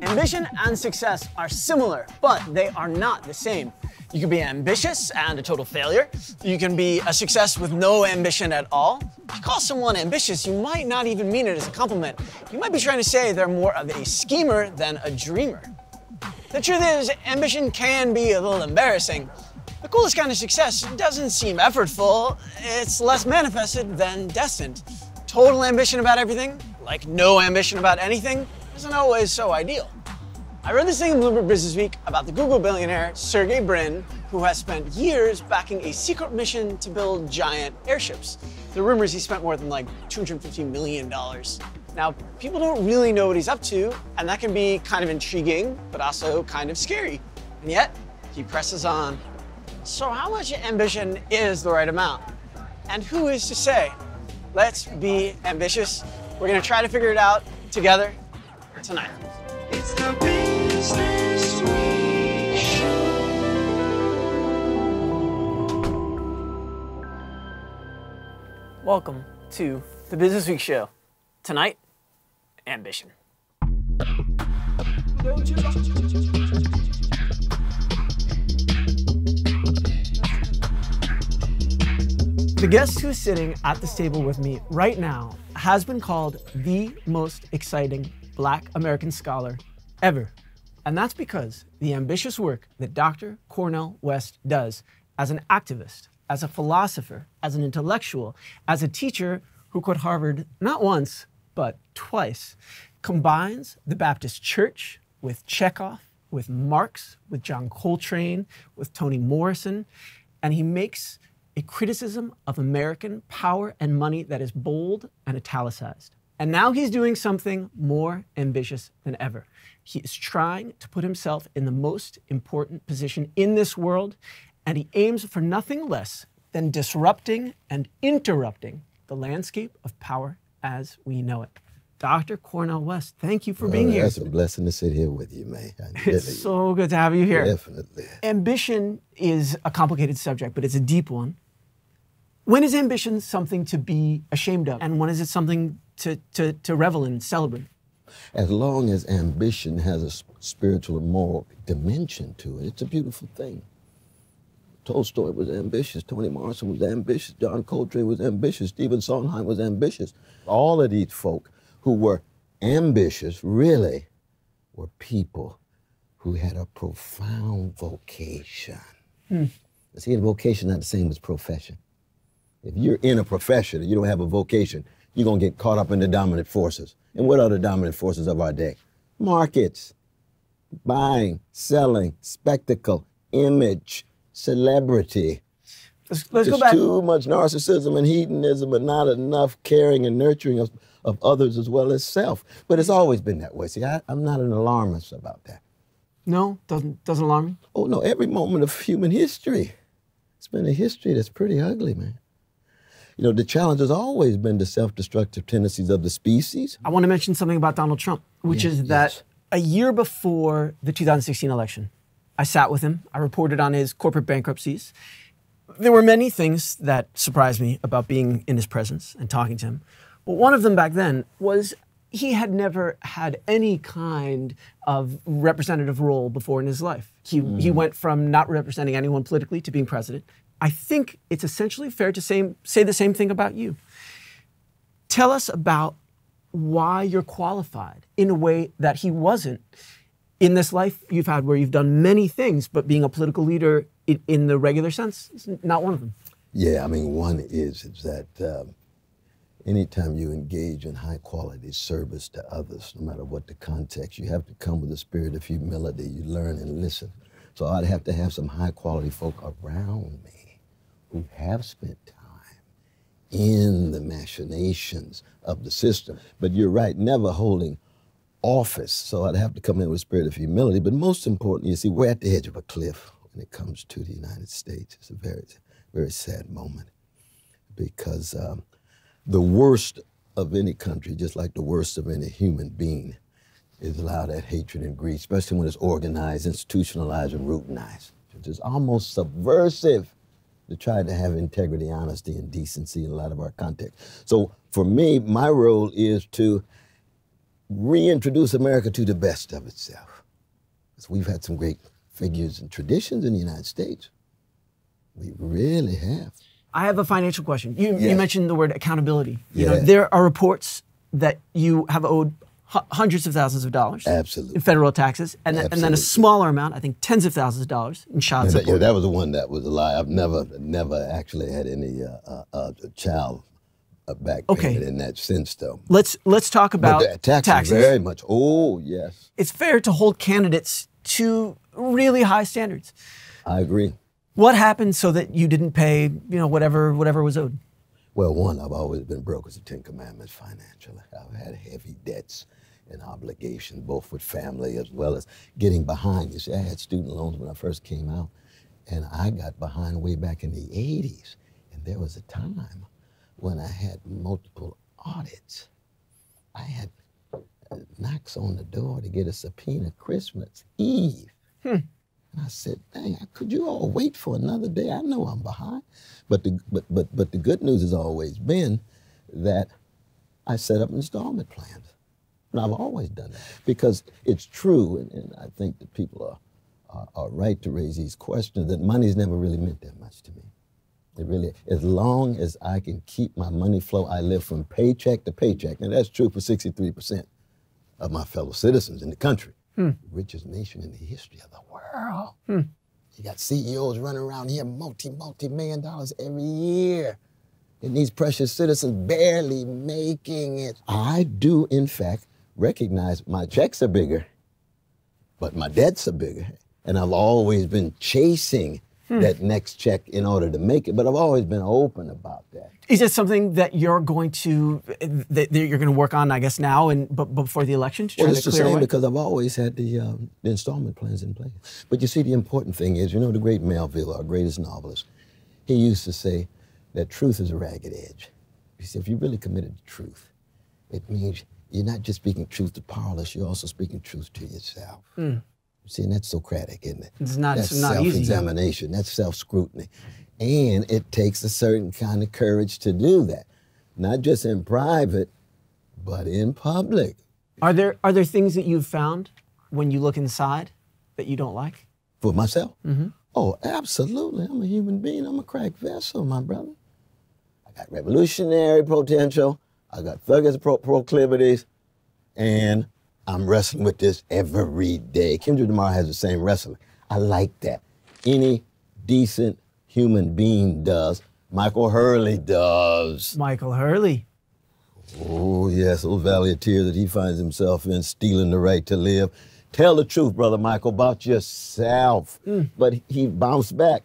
Ambition and success are similar, but they are not the same. You can be ambitious and a total failure. You can be a success with no ambition at all. If you call someone ambitious, you might not even mean it as a compliment. You might be trying to say they're more of a schemer than a dreamer. The truth is, ambition can be a little embarrassing. The coolest kind of success doesn't seem effortful. It's less manifested than destined. Total ambition about everything, like no ambition about anything, isn't always so ideal. I read this thing in Bloomberg Businessweek about the Google billionaire Sergey Brin, who has spent years backing a secret mission to build giant airships. The rumors he spent more than like $250 million. Now, people don't really know what he's up to, and that can be kind of intriguing, but also kind of scary. And yet, he presses on. So how much ambition is the right amount? And who is to say? Let's be ambitious. We're gonna try to figure it out together tonight. It's the Businessweek Show. Welcome to the Businessweek Show. Tonight, ambition. The guest who's sitting at this table with me right now has been called the most exciting Black American scholar ever. And that's because the ambitious work that Dr. Cornel West does as an activist, as a philosopher, as an intellectual, as a teacher who quit Harvard not once, but twice, combines the Baptist Church with Chekhov, with Marx, with John Coltrane, with Toni Morrison, and he makes a criticism of American power and money that is bold and italicized. And now he's doing something more ambitious than ever. He is trying to put himself in the most important position in this world, and he aims for nothing less than disrupting and interrupting the landscape of power as we know it. Dr. Cornel West, thank you for being here. It's a blessing to sit here with you, man. It's so good to have you here. Definitely. Ambition is a complicated subject, but it's a deep one. When is ambition something to be ashamed of? And when is it something to revel in and celebrate? As long as ambition has a spiritual and moral dimension to it, it's a beautiful thing. Tolstoy was ambitious, Toni Morrison was ambitious, John Coltrane was ambitious, Stephen Sondheim was ambitious. All of these folk who were ambitious really were people who had a profound vocation. See, a vocation is not the same as profession. If you're in a profession and you don't have a vocation, you're gonna get caught up in the dominant forces. And what are the dominant forces of our day? Markets, buying, selling, spectacle, image, celebrity. Let's go Just back. too much narcissism and hedonism and not enough caring and nurturing of others as well as self. But it's always been that way. See, I'm not an alarmist about that. No, doesn't alarm me. Oh no, every moment of human history, it's been a history that's pretty ugly, man. You know, the challenge has always been the self-destructive tendencies of the species. I want to mention something about Donald Trump, which is that a year before the 2016 election, I sat with him. I reported on his corporate bankruptcies. There were many things that surprised me about being in his presence and talking to him. But one of them back then was he had never had any kind of representative role before in his life. He went from not representing anyone politically to being president. I think it's essentially fair to say the same thing about you. Tell us about why you're qualified in a way that he wasn't in this life you've had where you've done many things, but being a political leader in the regular sense is not one of them. Yeah, I mean, one is that anytime you engage in high quality service to others, no matter what the context, you have to come with a spirit of humility. You learn and listen. So I'd have to have some high quality folk around me who have spent time in the machinations of the system. But you're right, never holding office. So I'd have to come in with a spirit of humility. But most important, you see, we're at the edge of a cliff when it comes to the United States. It's a very, very sad moment because the worst of any country, just like the worst of any human being, is allow that hatred and greed, especially when it's organized, institutionalized, and routinized. It's just almost subversive to try to have integrity, honesty, and decency in a lot of our context. So for me, my role is to reintroduce America to the best of itself. Because we've had some great figures and traditions in the United States. We really have. I have a financial question. You Yes. mentioned the word accountability. You know, Yeah. there are reports that you have owed hundreds of thousands of dollars Absolutely. in federal taxes, and then a Absolutely. smaller amount, I think tens of thousands of dollars in child support. Yeah, that was the one that was a lie. I've never actually had any child back Okay. payment in that sense, though. Let's talk about But the taxes, taxes. very much. Oh, yes. It's fair to hold candidates to really high standards. I agree. What happened so that you didn't pay, whatever was owed? Well, one, I've always been broke as the Ten Commandments financially. I've had heavy debts and obligations, both with family as well as getting behind. You see, I had student loans when I first came out, and I got behind way back in the 80s. And there was a time when I had multiple audits. I had knocks on the door to get a subpoena Christmas Eve. And I said, dang, could you all wait for another day? I know I'm behind. But the good news has always been that I set up installment plans. And I've always done that because it's true, and I think that people are right to raise these questions, that money's never really meant that much to me. It really, as long as I can keep my money flow, I live from paycheck to paycheck. And that's true for 63% of my fellow citizens in the country. The richest nation in the history of the world. You got CEOs running around here multi-million dollars every year. And these precious citizens barely making it. I do, in fact, recognize my checks are bigger, but my debts are bigger. And I've always been chasing that next check in order to make it, but I've always been open about that. Is it something that you're going to work on, I guess, now but before the election to try Well, to it's the clear same away? because I've always had the installment plans in place. But you see, the important thing is, the great Melville, our greatest novelist, he used to say that truth is a ragged edge. He said, if you're really committed to truth, it means you're not just speaking truth to powerless, you're also speaking truth to yourself. See, and that's Socratic, isn't it? It's not That's easy. self-examination, that's self-scrutiny. And it takes a certain kind of courage to do that. Not just in private, but in public. Are there things that you've found when you look inside that you don't like? For myself? Oh, absolutely. I'm a human being. I'm a cracked vessel, my brother. I got revolutionary potential. I got thuggish proclivities. And I'm wrestling with this every day. Kendrick Lamar has the same wrestling. I like that. Any decent human being does. Michael Hurley does. Michael Hurley. Oh, yes, those valley of tears that he finds himself in, stealing the right to live. Tell the truth, Brother Michael, about yourself. But he bounced back.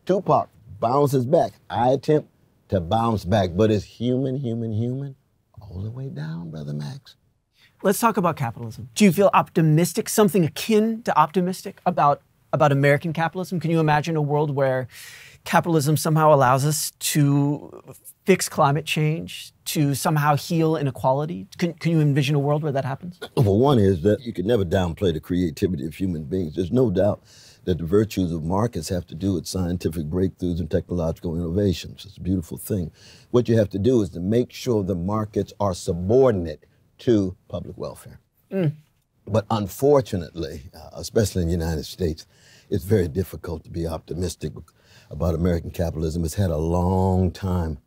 Tupac bounces back. I attempt to bounce back, but it's human, all the way down, Brother Max. Let's talk about capitalism. Do you feel optimistic, something akin to optimistic about American capitalism? Can you imagine a world where capitalism somehow allows us to fix climate change, to somehow heal inequality? Can you envision a world where that happens? Well, one is that you can never downplay the creativity of human beings. There's no doubt that the virtues of markets have to do with scientific breakthroughs and technological innovations. It's a beautiful thing. What you have to do is to make sure the markets are subordinate to public welfare. But unfortunately, especially in the United States, it's very difficult to be optimistic about American capitalism. It's had a long time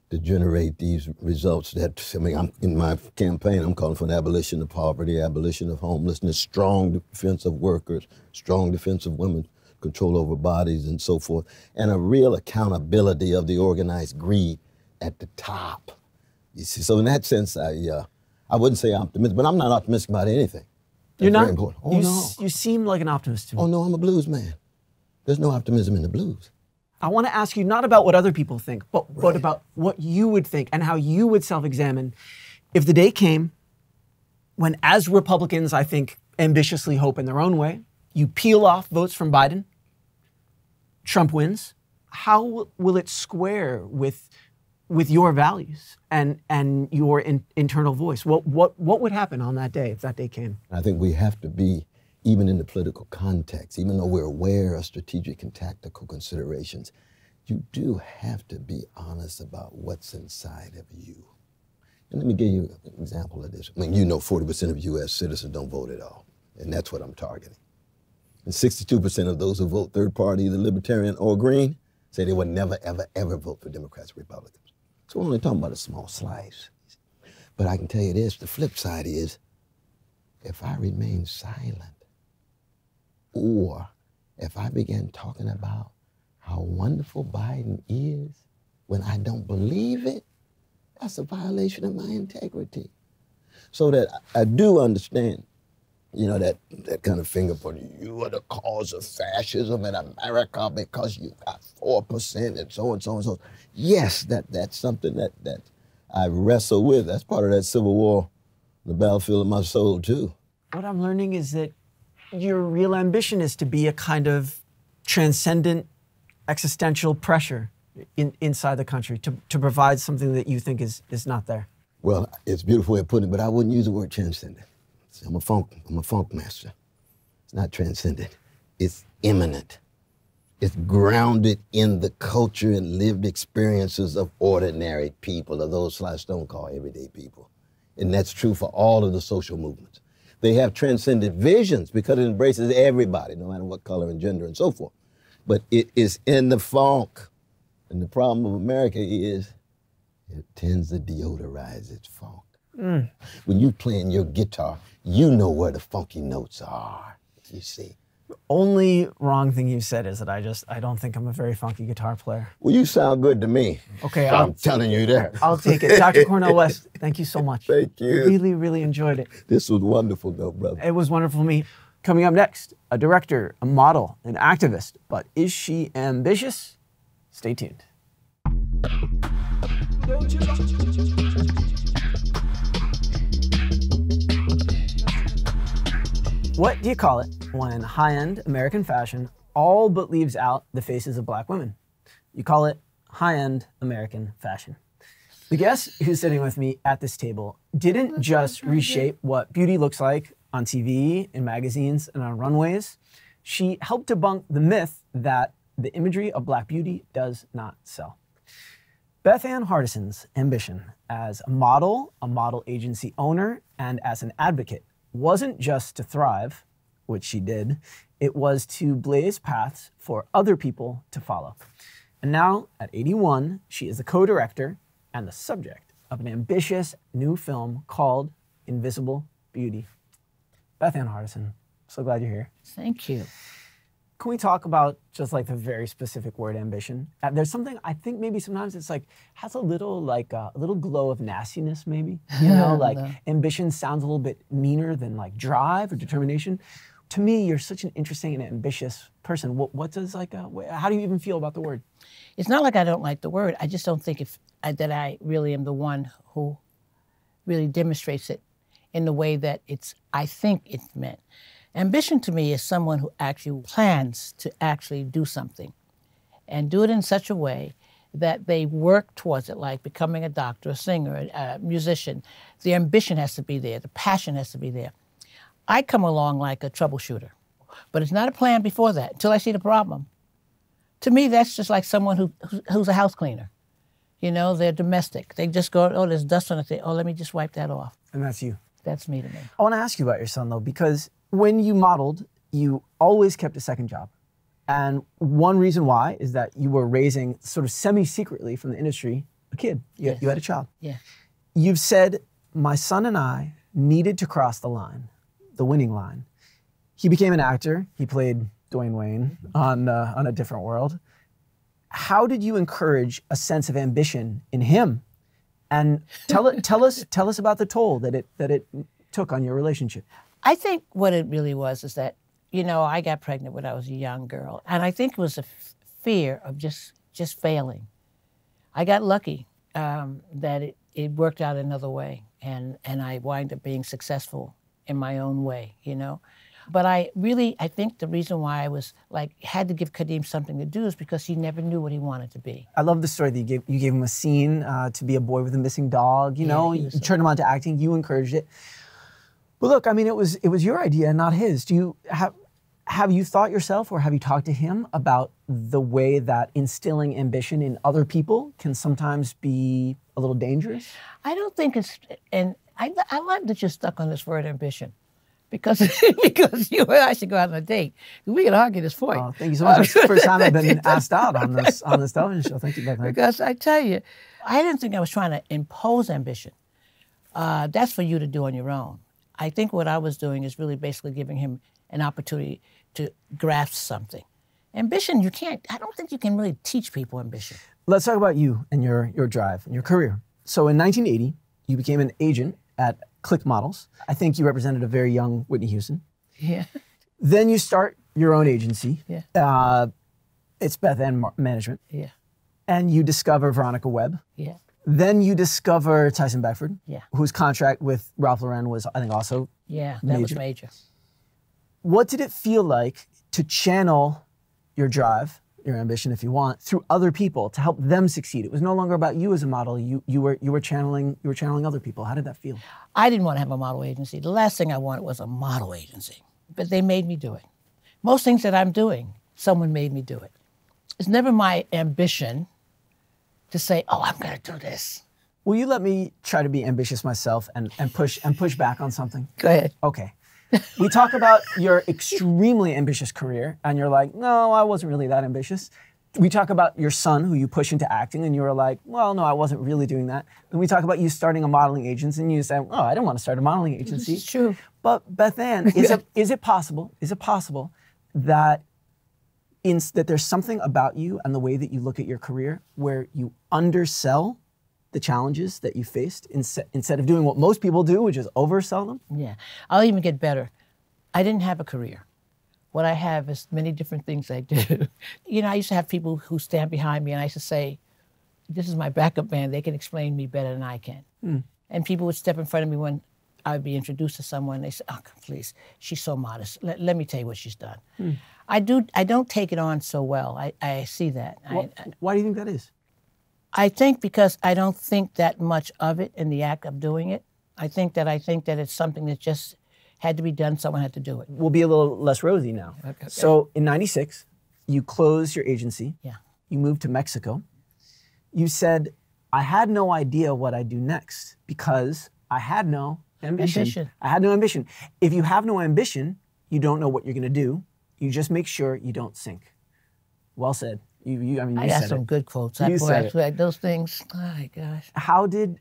to generate these results that, in my campaign, I'm calling for an abolition of poverty, abolition of homelessness, strong defense of workers, strong defense of women, control over bodies and so forth, and a real accountability of the organized greed at the top. You see, so in that sense, I wouldn't say optimistic, but I'm not optimistic about anything. You're not? Very important. Oh, no. You seem like an optimist to me. Oh, no, I'm a blues man. There's no optimism in the blues. I want to ask you not about what other people think, but about what you would think and how you would self-examine if the day came when, as Republicans, I think, ambitiously hope in their own way, you peel off votes from Biden, Trump wins. How will it square with your values and your internal voice? What would happen on that day if that day came? I think we have to be, even in the political context, even though we're aware of strategic and tactical considerations, you do have to be honest about what's inside of you. And let me give you an example of this. I mean, you know 40% of U.S. citizens don't vote at all, and that's what I'm targeting. And 62% of those who vote third party, either Libertarian or Green, say they would never, ever, ever vote for Democrats or Republicans. So we're only talking about a small slice. But I can tell you this, the flip side is, if I remain silent, or if I begin talking about how wonderful Biden is when I don't believe it, that's a violation of my integrity. So that I do understand, you know, that kind of finger pointing, you are the cause of fascism in America because you got 4% and so and so and so. Yes, that's something that I wrestle with. That's part of that Civil War, the battlefield of my soul too. What I'm learning is that your real ambition is to be a kind of transcendent existential pressure inside the country to provide something that you think is not there. Well, it's a beautiful way of putting it, but I wouldn't use the word transcendent. See, I'm a funk master. It's not transcendent. It's immanent. It's grounded in the culture and lived experiences of ordinary people, of those Sly Stone call everyday people. And that's true for all of the social movements. They have transcendent visions because it embraces everybody, no matter what color and gender and so forth. But it is in the funk. And the problem of America is it tends to deodorize its funk. When you playing your guitar, you know where the funky notes are, you see. The only wrong thing you said is that I don't think I'm a very funky guitar player. Well, you sound good to me. Okay, I'm telling you that. I'll take it. Dr. Cornel West, thank you so much. Thank you. Really, really enjoyed it. This was wonderful though, brother. It was wonderful for me. Coming up next, a director, a model, an activist, but is she ambitious? Stay tuned. What do you call it when high-end American fashion all but leaves out the faces of black women? You call it high-end American fashion. The guest who's sitting with me at this table didn't just reshape what beauty looks like on TV, in magazines, and on runways. She helped debunk the myth that the imagery of black beauty does not sell. Bethan Hardison's ambition as a model agency owner, and as an advocate wasn't just to thrive, which she did, it was to blaze paths for other people to follow. And now, at 81, she is the co-director and the subject of an ambitious new film called Invisible Beauty. Bethan Hardison, so glad you're here. Thank you. Can we talk about just like the very specific word ambition? There's something I think maybe sometimes it's like has a little glow of nastiness maybe. You know, like No. ambition sounds a little bit meaner than like drive or determination. To me, you're such an interesting and ambitious person. What does how do you even feel about the word? It's not like I don't like the word. I just don't think that I really am the one who really demonstrates it in the way that I think it's meant. Ambition to me is someone who actually plans to actually do something and do it in such a way that they work towards it, like becoming a doctor, a singer, a musician. The ambition has to be there. The passion has to be there. I come along like a troubleshooter, but it's not a plan before that until I see the problem. To me, that's just like someone who's a house cleaner. You know, they're domestic. They just go, oh, there's dust on the thing. Oh, let me just wipe that off. And that's you. That's me to me. I want to ask you about your son though, because when you modeled, you always kept a second job. And one reason why is that you were raising sort of semi-secretly from the industry a kid. Yes. You had a child. Yeah. You've said, my son and I needed to cross the line, the winning line. He became an actor. He played Dwayne Wayne on A Different World. How did you encourage a sense of ambition in him? And tell us about the toll that it took on your relationship. I think what it really was is that, you know, I got pregnant when I was a young girl, and I think it was a fear of just failing. I got lucky that it worked out another way, and I wound up being successful in my own way, you know. But I think the reason why I was had to give Kadeem something to do is because he never knew what he wanted to be. I love the story that you gave him a scene to be a boy with a missing dog. You know, you turned him on to acting. You encouraged it. But look, I mean, it was your idea, not his. Have you thought yourself or have you talked to him about the way that instilling ambition in other people can sometimes be a little dangerous? I don't think it's, and I like that you're stuck on this word ambition. Because you and I should go out on a date. We can argue this point. Oh, thank you so much. It's the first time I've been asked out on this television show. Thank you, Bethan. Because I tell you, I didn't think I was trying to impose ambition. That's for you to do on your own. I think what I was doing is really basically giving him an opportunity to grasp something. Ambition, I don't think you can really teach people ambition. Let's talk about you and your drive and your career. So in 1980, you became an agent at Click Models. I think you represented a very young Whitney Houston. Yeah. Then you start your own agency. Yeah. It's Bethan Management. Yeah. And you discover Veronica Webb. Yeah. Then you discover Tyson Beckford, Yeah. whose contract with Ralph Lauren was, I think, also Yeah, that was major. What did it feel like to channel your drive, your ambition, if you want, through other people to help them succeed? It was no longer about you as a model. You were channeling other people. How did that feel? I didn't want to have a model agency. The last thing I wanted was a model agency, but they made me do it. Most things that I'm doing, someone made me do it. It's never my ambition to say, oh, I'm going to do this. Will you let me try to be ambitious myself and push back on something? Go ahead. Okay. We talk about your extremely ambitious career, and you're like, no, I wasn't really that ambitious. We talk about your son, who you push into acting, and you were like, well, no, I wasn't really doing that. Then we talk about you starting a modeling agency, and you say, oh, I didn't want to start a modeling agency. It's true. But Bethan, is it possible that that there's something about you and the way that you look at your career where you undersell the challenges that you faced instead of doing what most people do, which is oversell them? Yeah. I'll even get better. I didn't have a career. What I have is many different things I do. You know, I used to have people who stand behind me, and I used to say, this is my backup band. They can explain me better than I can. And people would step in front of me when I would be introduced to someone. They say, oh, please, she's so modest. Let me tell you what she's done. I don't take it on so well. I see that. Why do you think that is? I think because I don't think that much of it in the act of doing it. I think that it's something that just had to be done. Someone had to do it. We'll be a little less rosy now. Okay. So in '96, you closed your agency. Yeah. You moved to Mexico. You said, I had no idea what I'd do next because I had no ambition. I had no ambition. If you have no ambition, you don't know what you're going to do. You just make sure you don't sink. Well said. You I got some good quotes. You said it. Those things, oh my gosh. How did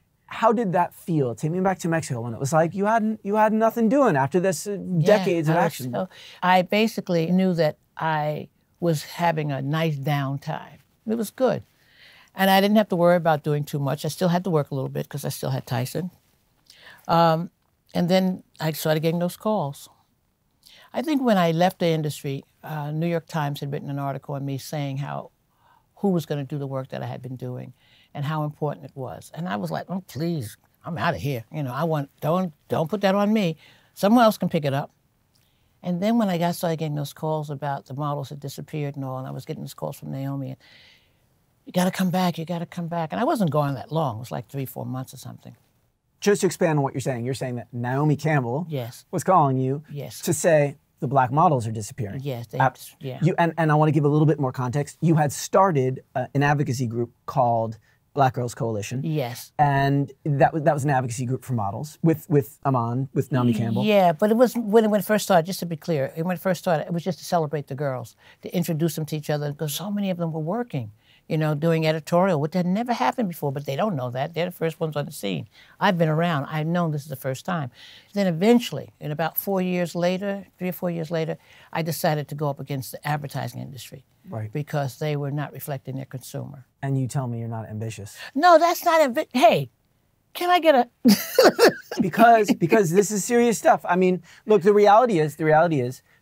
that feel? Take me back to Mexico when it was like you had nothing doing after this decades of action. So I basically knew that I was having a nice downtime. It was good. And I didn't have to worry about doing too much. I still had to work a little bit because I still had Tyson. And then I started getting those calls. I think when I left the industry, New York Times had written an article on me saying who was going to do the work that I had been doing and how important it was. And I was like, oh, please, I'm out of here. You know, don't put that on me. Someone else can pick it up. And then when I started getting those calls about the models had disappeared and all, and I was getting those calls from Naomi, and you got to come back, you got to come back. And I wasn't going that long. It was like 3-4 months or something. Just to expand on what you're saying that Naomi Campbell was calling you to say the black models are disappearing. Yes, yeah. And I want to give a little bit more context. You had started an advocacy group called Black Girls Coalition. Yes. And that was an advocacy group for models with Naomi Campbell. Yeah, but it was when it first started, just to be clear, when it first started, it was just to celebrate the girls, to introduce them to each other, because so many of them were working, you know, doing editorial, which had never happened before, but they don't know that. They're the first ones on the scene. I've been around. I've known this is the first time. Then eventually, in about 3 or 4 years later, I decided to go up against the advertising industry. Right. Because they were not reflecting their consumer. And you tell me you're not ambitious. No, that's not hey, can I get a... because this is serious stuff. I mean, look, the reality is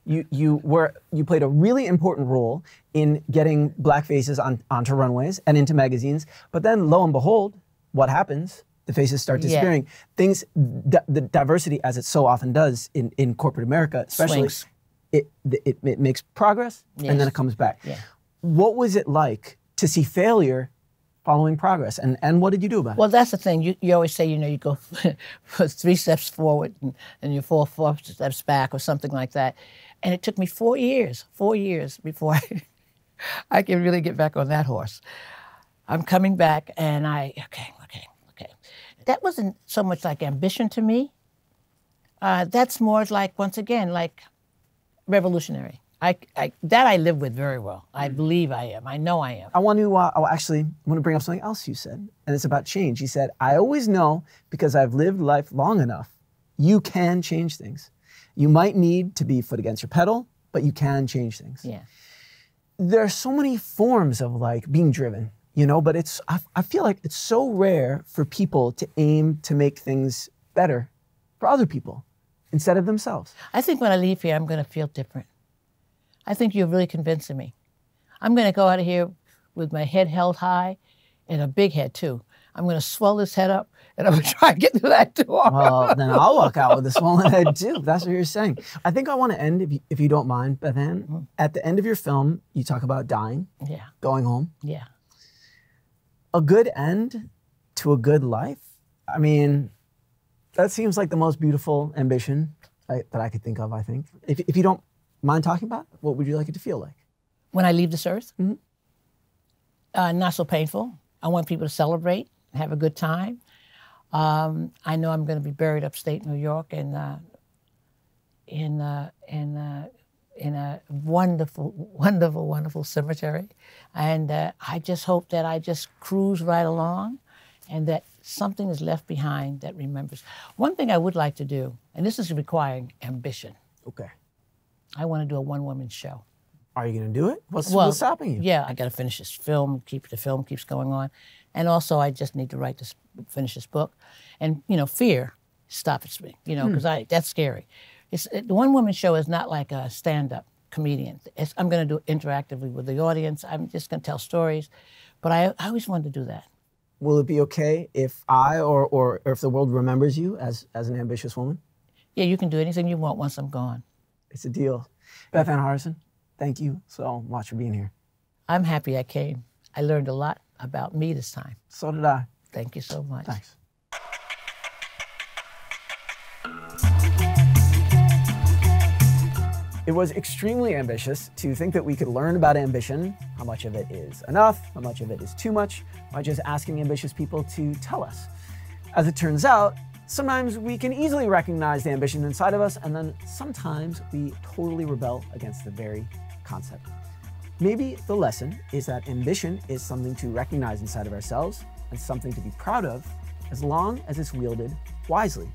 you played a really important role in getting black faces onto runways and into magazines. But then, lo and behold, what happens? The faces start disappearing. Yeah. The diversity, as it so often does in corporate America, especially, Swings. It makes progress and then it comes back. Yeah. What was it like to see failure following progress. And what did you do about it? Well, that's the thing. You always say, you go for 3 steps forward and you fall 4 steps back or something like that. And it took me 4 years before I can really get back on that horse. I'm coming back and okay. That wasn't so much like ambition to me. That's more like, once again, like revolutionary. That I live with very well. I believe I am. I know I am. I want to bring up something else you said, and it's about change. You said, I always know because I've lived life long enough, you can change things. You might need to be foot against your pedal, but you can change things. Yeah. There are so many forms of like being driven, but I feel like it's so rare for people to aim to make things better for other people instead of themselves. I think when I leave here, I'm going to feel different. I think you're really convincing me. I'm going to go out of here with my head held high and a big head, too. I'm going to swell this head up, and I'm going to try and get through that door. Well, then I'll walk out with a swollen head, too, if that's what you're saying. I think I want to end, if you don't mind, Bethan. Mm-hmm. At the end of your film, you talk about dying, going home. Yeah. A good end to a good life? I mean, that seems like the most beautiful ambition that I could think of, I think. If you don't mind talking about it, what would you like it to feel like? When I leave this earth? Mm-hmm. Not so painful. I want people to celebrate, have a good time. I know I'm going to be buried upstate New York in a wonderful, wonderful, wonderful cemetery. And I just hope that I just cruise right along and that something is left behind that remembers. One thing I would like to do, and this is requiring ambition. Okay. I want to do a one-woman show. Are you going to do it? What's stopping you? Yeah, I got to finish this film. The film keeps going on. And also, I just need to finish this book. And, fear stops me, because that's scary. The one-woman show is not like a stand-up comedian. I'm going to do it interactively with the audience. I'm just going to tell stories. But I always wanted to do that. Will it be okay if I or if the world remembers you as an ambitious woman? Yeah, you can do anything you want once I'm gone. It's a deal. Bethan Hardison, thank you so much for being here. I'm happy I came. I learned a lot about me this time. So did I. Thank you so much. Thanks. It was extremely ambitious to think that we could learn about ambition, how much of it is enough, how much of it is too much, by just asking ambitious people to tell us. As it turns out, sometimes we can easily recognize the ambition inside of us, and then sometimes we totally rebel against the very concept. Maybe the lesson is that ambition is something to recognize inside of ourselves and something to be proud of, as long as it's wielded wisely.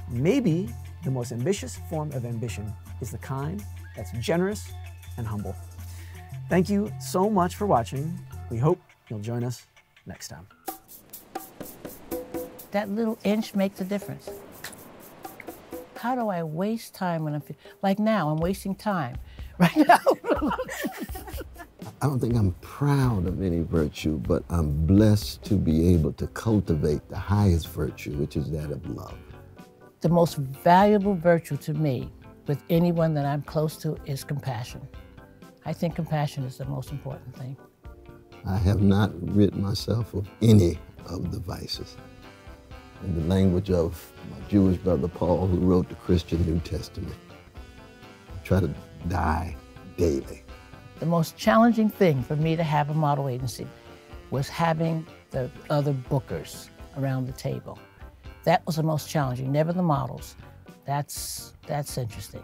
Maybe the most ambitious form of ambition is the kind that's generous and humble. Thank you so much for watching. We hope you'll join us next time. That little inch makes a difference. How do I waste time when like now, I'm wasting time right now. I don't think I'm proud of any virtue, but I'm blessed to be able to cultivate the highest virtue, which is that of love. The most valuable virtue to me with anyone that I'm close to is compassion. I think compassion is the most important thing. I have not rid myself of any of the vices. In the language of my Jewish brother Paul, who wrote the Christian New Testament, I try to die daily. The most challenging thing for me to have a model agency was having the other bookers around the table. That was the most challenging, never the models. That's interesting.